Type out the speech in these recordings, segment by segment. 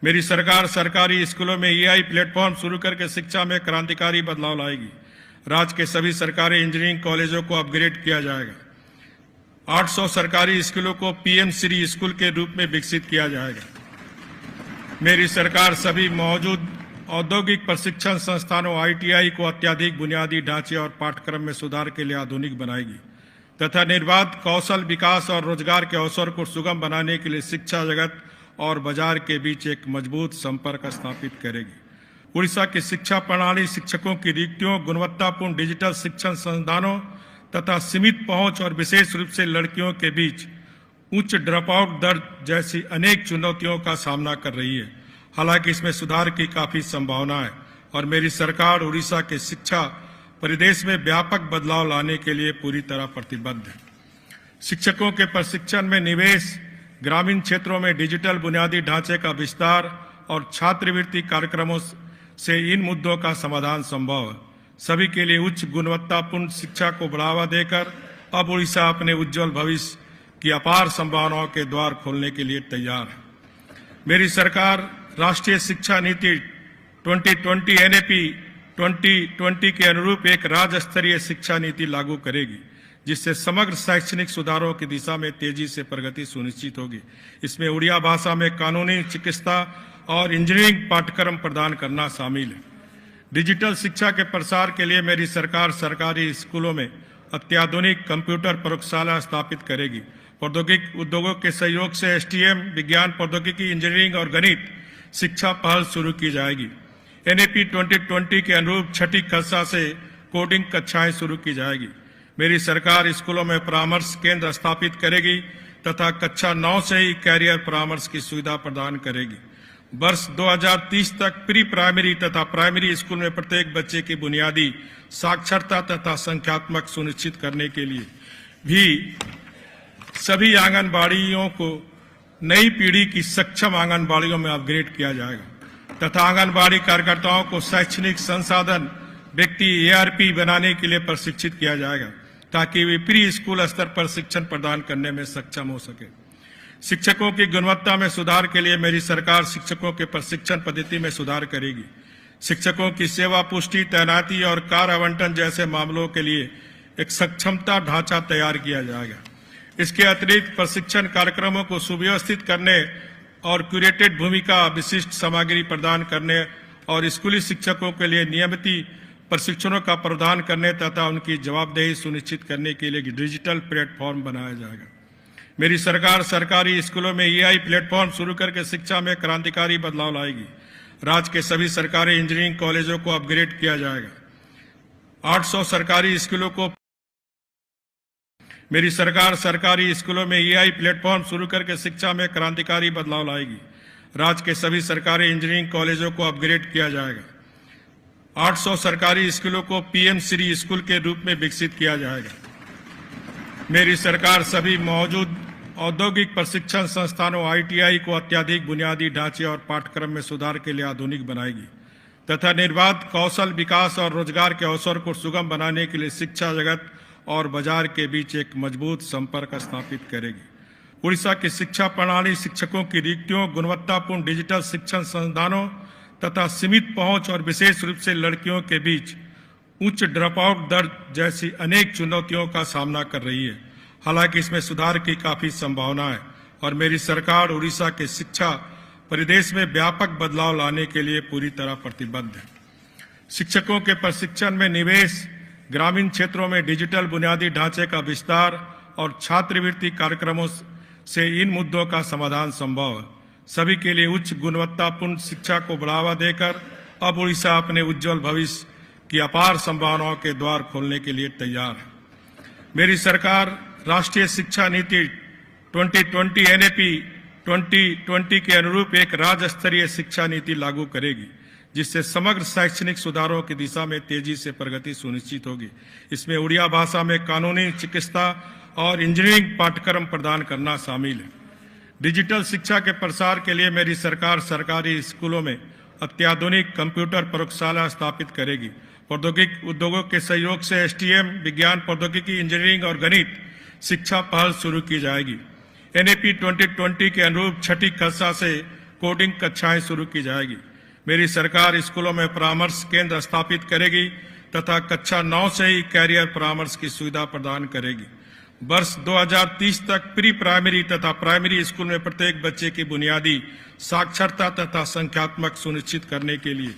मेरी सरकार सरकारी स्कूलों में एआई प्लेटफॉर्म शुरू करके शिक्षा में क्रांतिकारी बदलाव लाएगी। राज्य के सभी सरकारी इंजीनियरिंग कॉलेजों को अपग्रेड किया जाएगा। 800 सरकारी स्कूलों को पीएम श्री स्कूल के रूप में विकसित किया जाएगा। मेरी सरकार सभी मौजूद औद्योगिक प्रशिक्षण संस्थानों आईटीआई को अत्याधिक बुनियादी ढांचे और पाठ्यक्रम में सुधार के लिए आधुनिक बनाएगी तथा निर्बाध कौशल विकास और रोजगार के अवसर को सुगम बनाने के लिए शिक्षा जगत और बाजार के बीच एक मजबूत संपर्क स्थापित करेगी। उड़ीसा की शिक्षा प्रणाली शिक्षकों की रिक्तियों, गुणवत्तापूर्ण डिजिटल शिक्षण संसाधनों तथा सीमित पहुंच और विशेष रूप से लड़कियों के बीच उच्च ड्रॉपआउट दर जैसी अनेक चुनौतियों का सामना कर रही है। हालांकि इसमें सुधार की काफी संभावना है और मेरी सरकार उड़ीसा के शिक्षा परिदृश्य में व्यापक बदलाव लाने के लिए पूरी तरह प्रतिबद्ध है। शिक्षकों के प्रशिक्षण में निवेश, ग्रामीण क्षेत्रों में डिजिटल बुनियादी ढांचे का विस्तार और छात्रवृत्ति कार्यक्रमों से इन मुद्दों का समाधान संभव है। सभी के लिए उच्च गुणवत्तापूर्ण शिक्षा को बढ़ावा देकर अब उड़ीसा अपने उज्जवल भविष्य की अपार संभावनाओं के द्वार खोलने के लिए तैयार है। मेरी सरकार राष्ट्रीय शिक्षा नीति 2020 एनईपी 2020 के अनुरूप एक राज्य स्तरीय शिक्षा नीति लागू करेगी, जिससे समग्र शैक्षणिक सुधारों की दिशा में तेजी से प्रगति सुनिश्चित होगी। इसमें उड़िया भाषा में कानूनी, चिकित्सा और इंजीनियरिंग पाठ्यक्रम प्रदान करना शामिल है। डिजिटल शिक्षा के प्रसार के लिए मेरी सरकार सरकारी स्कूलों में अत्याधुनिक कंप्यूटर प्रयोगशाला स्थापित करेगी। प्रौद्योगिक उद्योगों के सहयोग से एसटीएम, विज्ञान प्रौद्योगिकी, इंजीनियरिंग और गणित शिक्षा पहल शुरू की जाएगी। एनईपी 2020 के अनुरूप छठी कक्षा से कोडिंग कक्षाएं शुरू की जाएगी। मेरी सरकार स्कूलों में परामर्श केंद्र स्थापित करेगी तथा कक्षा 9 से ही कैरियर परामर्श की सुविधा प्रदान करेगी। वर्ष 2030 तक प्री प्राइमरी तथा प्राइमरी स्कूल में प्रत्येक बच्चे की बुनियादी साक्षरता तथा संख्यात्मक सुनिश्चित करने के लिए भी सभी आंगनबाड़ियों को नई पीढ़ी की सक्षम आंगनबाड़ियों में अपग्रेड किया जाएगा तथा आंगनबाड़ी कार्यकर्ताओं को शैक्षणिक संसाधन व्यक्ति एआरपी बनाने के लिए प्रशिक्षित किया जाएगा ताकि वे प्री स्कूल स्तर पर शिक्षण प्रदान करने में सक्षम हो सके। शिक्षकों की गुणवत्ता में सुधार के लिए मेरी सरकार शिक्षकों के प्रशिक्षण पद्धति में सुधार करेगी। शिक्षकों की सेवा पुष्टि, तैनाती और कार्य आवंटन जैसे मामलों के लिए एक सक्षमता ढांचा तैयार किया जाएगा। इसके अतिरिक्त प्रशिक्षण कार्यक्रमों को सुव्यवस्थित करने और क्यूरेटेड भूमिका, विशिष्ट सामग्री प्रदान करने और स्कूली शिक्षकों के लिए नियमित प्रशिक्षणों का प्रावधान करने तथा उनकी जवाबदेही सुनिश्चित करने के लिए डिजिटल प्लेटफॉर्म बनाया जाएगा। मेरी सरकार सरकारी स्कूलों में एआई प्लेटफॉर्म शुरू करके शिक्षा में क्रांतिकारी बदलाव लाएगी। राज्य के सभी सरकारी इंजीनियरिंग कॉलेजों को अपग्रेड किया जाएगा। 800 सरकारी स्कूलों को मेरी सरकार सरकारी स्कूलों में एआई प्लेटफॉर्म शुरू करके शिक्षा में क्रांतिकारी बदलाव लाएगी। राज्य के सभी सरकारी इंजीनियरिंग कॉलेजों को अपग्रेड किया जाएगा। 800 सरकारी स्कूलों को पीएम श्री स्कूल के रूप में विकसित किया जाएगा। मेरी सरकार सभी मौजूद औद्योगिक प्रशिक्षण संस्थानों आईटीआई को अत्याधिक बुनियादी ढांचे और पाठ्यक्रम में सुधार के लिए आधुनिक बनाएगी तथा निर्बाध कौशल विकास और रोजगार के अवसर को सुगम बनाने के लिए शिक्षा जगत और बाजार के बीच एक मजबूत संपर्क स्थापित करेगी। उड़ीसा की शिक्षा प्रणाली शिक्षकों की रिक्तियों, गुणवत्तापूर्ण डिजिटल शिक्षण संसाधनों तथा सीमित पहुंच और विशेष रूप से लड़कियों के बीच उच्च ड्रॉपआउट दर जैसी अनेक चुनौतियों का सामना कर रही है। हालांकि इसमें सुधार की काफी संभावना है और मेरी सरकार उड़ीसा के शिक्षा परिदृश्य में व्यापक बदलाव लाने के लिए पूरी तरह प्रतिबद्ध है। शिक्षकों के प्रशिक्षण में निवेश, ग्रामीण क्षेत्रों में डिजिटल बुनियादी ढांचे का विस्तार और छात्रवृत्ति कार्यक्रमों से इन मुद्दों का समाधान संभव है। सभी के लिए उच्च गुणवत्तापूर्ण शिक्षा को बढ़ावा देकर अब उड़ीसा अपने उज्जवल भविष्य की अपार संभावनाओं के द्वार खोलने के लिए तैयार है। मेरी सरकार राष्ट्रीय शिक्षा नीति 2020 एनईपी 2020 के अनुरूप एक राज्य स्तरीय शिक्षा नीति लागू करेगी, जिससे समग्र शैक्षणिक सुधारों की दिशा में तेजी से प्रगति सुनिश्चित होगी। इसमें उड़िया भाषा में कानूनी, चिकित्सा और इंजीनियरिंग पाठ्यक्रम प्रदान करना शामिल है। डिजिटल शिक्षा के प्रसार के लिए मेरी सरकार सरकारी स्कूलों में अत्याधुनिक कंप्यूटर प्रयोगशाला स्थापित करेगी। प्रौद्योगिक उद्योगों के सहयोग से एसटीएम, विज्ञान प्रौद्योगिकी, इंजीनियरिंग और गणित शिक्षा पहल शुरू की जाएगी। एनईपी 2020 के अनुरूप छठी कक्षा से कोडिंग कक्षाएं शुरू की जाएगी। मेरी सरकार स्कूलों में परामर्श केंद्र स्थापित करेगी तथा कक्षा 9 से ही कैरियर परामर्श की सुविधा प्रदान करेगी। वर्ष 2030 तक प्री प्राइमरी तथा प्राइमरी स्कूल में प्रत्येक बच्चे की बुनियादी साक्षरता तथा संख्यात्मक सुनिश्चित करने के लिए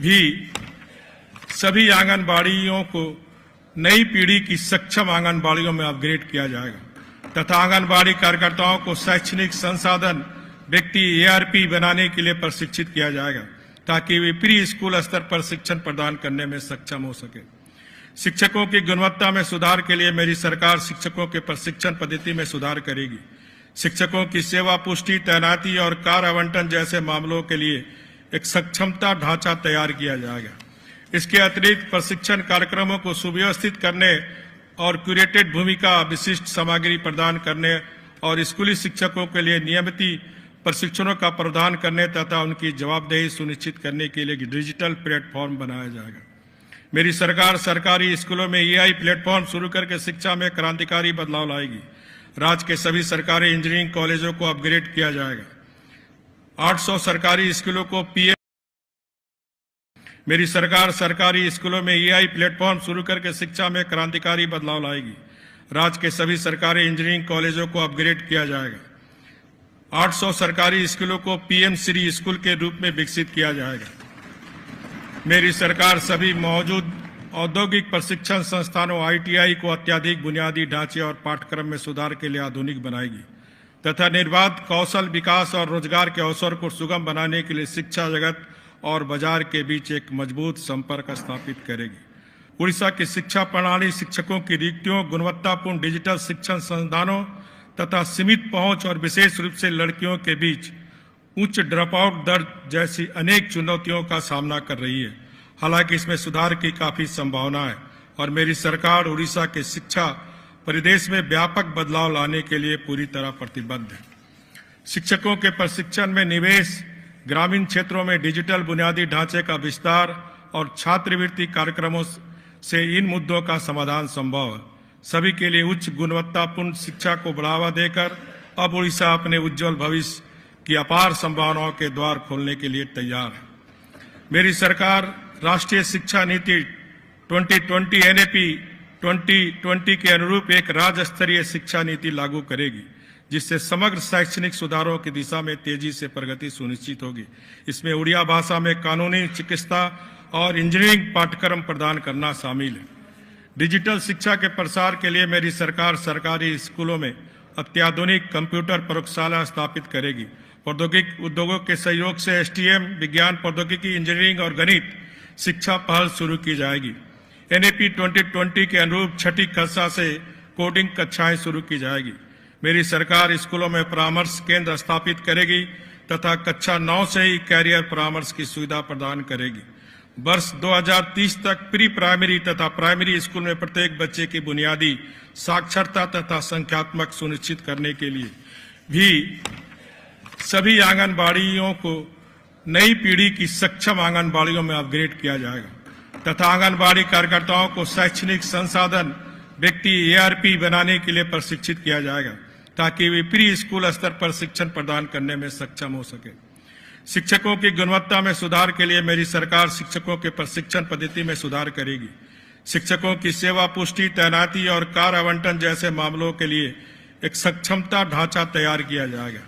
भी सभी आंगनबाड़ियों को नई पीढ़ी की सक्षम आंगनबाड़ियों में अपग्रेड किया जाएगा तथा आंगनबाड़ी कार्यकर्ताओं को शैक्षणिक संसाधन व्यक्ति ARP बनाने के लिए प्रशिक्षित किया जाएगा ताकि वे प्री स्कूल स्तर पर शिक्षण प्रदान करने में सक्षम हो सके। शिक्षकों की गुणवत्ता में सुधार के लिए मेरी सरकार शिक्षकों के प्रशिक्षण पद्धति में सुधार करेगी। शिक्षकों की सेवा पुष्टि, तैनाती और कार्य आवंटन जैसे मामलों के लिए एक सक्षमता ढांचा तैयार किया जाएगा। इसके अतिरिक्त प्रशिक्षण कार्यक्रमों को सुव्यवस्थित करने और क्यूरेटेड भूमिका विशिष्ट सामग्री प्रदान करने और स्कूली शिक्षकों के लिए नियमित प्रशिक्षणों का प्रदान करने तथा उनकी जवाबदेही सुनिश्चित करने के लिए डिजिटल प्लेटफॉर्म बनाया जाएगा। मेरी सरकार सरकारी स्कूलों में EI प्लेटफॉर्म शुरू करके शिक्षा में क्रांतिकारी बदलाव लाएगी। राज्य के सभी सरकारी इंजीनियरिंग कॉलेजों को अपग्रेड किया जाएगा। 800 सरकारी स्कूलों को PM मेरी सरकार सरकारी स्कूलों में EI प्लेटफॉर्म शुरू करके शिक्षा में क्रांतिकारी बदलाव लाएगी। राज्य के सभी सरकारी इंजीनियरिंग कॉलेजों को अपग्रेड किया जाएगा। 800 सरकारी स्कूलों को PM श्री स्कूल के रूप में विकसित किया जाएगा। मेरी सरकार सभी मौजूद औद्योगिक प्रशिक्षण संस्थानों ITI को अत्याधिक बुनियादी ढांचे और पाठ्यक्रम में सुधार के लिए आधुनिक बनाएगी तथा निर्बाध कौशल विकास और रोजगार के अवसर को सुगम बनाने के लिए शिक्षा जगत और बाजार के बीच एक मजबूत संपर्क स्थापित करेगी। उड़ीसा की शिक्षा प्रणाली शिक्षकों की रिक्तियों, गुणवत्तापूर्ण डिजिटल शिक्षण संसाधनों तथा सीमित पहुंच और विशेष रूप से लड़कियों के बीच उच्च ड्रॉपआउट दर जैसी अनेक चुनौतियों का सामना कर रही है। हालांकि इसमें सुधार की काफी संभावना है और मेरी सरकार उड़ीसा के शिक्षा परिदृश्य में व्यापक बदलाव लाने के लिए पूरी तरह प्रतिबद्ध है। शिक्षकों के प्रशिक्षण में निवेश, ग्रामीण क्षेत्रों में डिजिटल बुनियादी ढांचे का विस्तार और छात्रवृत्ति कार्यक्रमों से इन मुद्दों का समाधान संभव है। सभी के लिए उच्च गुणवत्तापूर्ण शिक्षा को बढ़ावा देकर अब उड़ीसा अपने उज्जवल भविष्य की अपार संभावनाओं के द्वार खोलने के लिए तैयार है। मेरी सरकार राष्ट्रीय शिक्षा नीति 2020 NAP 2020 के अनुरूप एक राज्य स्तरीय शिक्षा नीति लागू करेगी जिससे समग्र शैक्षणिक सुधारों की दिशा में तेजी से प्रगति सुनिश्चित होगी। इसमें उड़िया भाषा में कानूनी, चिकित्सा और इंजीनियरिंग पाठ्यक्रम प्रदान करना शामिल है। डिजिटल शिक्षा के प्रसार के लिए मेरी सरकार सरकारी स्कूलों में अत्याधुनिक कंप्यूटर प्रयोगशाला स्थापित करेगी। प्रौद्योगिकी उद्योगों के सहयोग से STM, विज्ञान, प्रौद्योगिकी, इंजीनियरिंग और गणित शिक्षा पहल शुरू की जाएगी। NAP 2020 के अनुरूप छठी कक्षा से कोडिंग कक्षाएं शुरू की जाएगी। मेरी सरकार स्कूलों में परामर्श केंद्र स्थापित करेगी तथा कक्षा 9 से ही कैरियर परामर्श की सुविधा प्रदान करेगी। वर्ष 2030 तक प्री प्राइमरी तथा प्राइमरी स्कूल में प्रत्येक बच्चे की बुनियादी साक्षरता तथा संख्यात्मक सुनिश्चित करने के लिए भी सभी आंगनबाड़ियों को नई पीढ़ी की सक्षम आंगनबाड़ियों में अपग्रेड किया जाएगा तथा आंगनबाड़ी कार्यकर्ताओं को शैक्षणिक संसाधन व्यक्ति ARP बनाने के लिए प्रशिक्षित किया जाएगा ताकि वे प्री स्कूल स्तर पर शिक्षण प्रदान करने में सक्षम हो सके। शिक्षकों की गुणवत्ता में सुधार के लिए मेरी सरकार शिक्षकों के प्रशिक्षण पद्धति में सुधार करेगी। शिक्षकों की सेवा पुष्टि, तैनाती और कार्य आवंटन जैसे मामलों के लिए एक सक्षमता ढांचा तैयार किया जाएगा।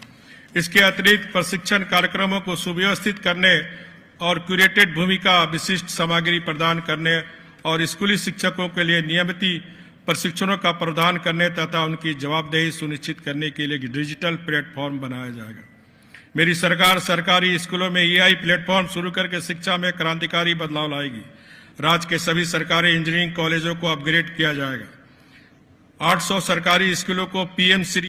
इसके अतिरिक्त प्रशिक्षण कार्यक्रमों को सुव्यवस्थित करने और क्यूरेटेड भूमिका विशिष्ट सामग्री प्रदान करने और स्कूली शिक्षकों के लिए नियमित प्रशिक्षणों का प्रदान करने तथा उनकी जवाबदेही सुनिश्चित करने के लिए डिजिटल प्लेटफॉर्म बनाया जाएगा। मेरी सरकार सरकारी स्कूलों में EI प्लेटफॉर्म शुरू करके शिक्षा में क्रांतिकारी बदलाव लाएगी। राज्य के सभी सरकारी इंजीनियरिंग कॉलेजों को अपग्रेड किया जाएगा। 800 सरकारी स्कूलों को PM श्री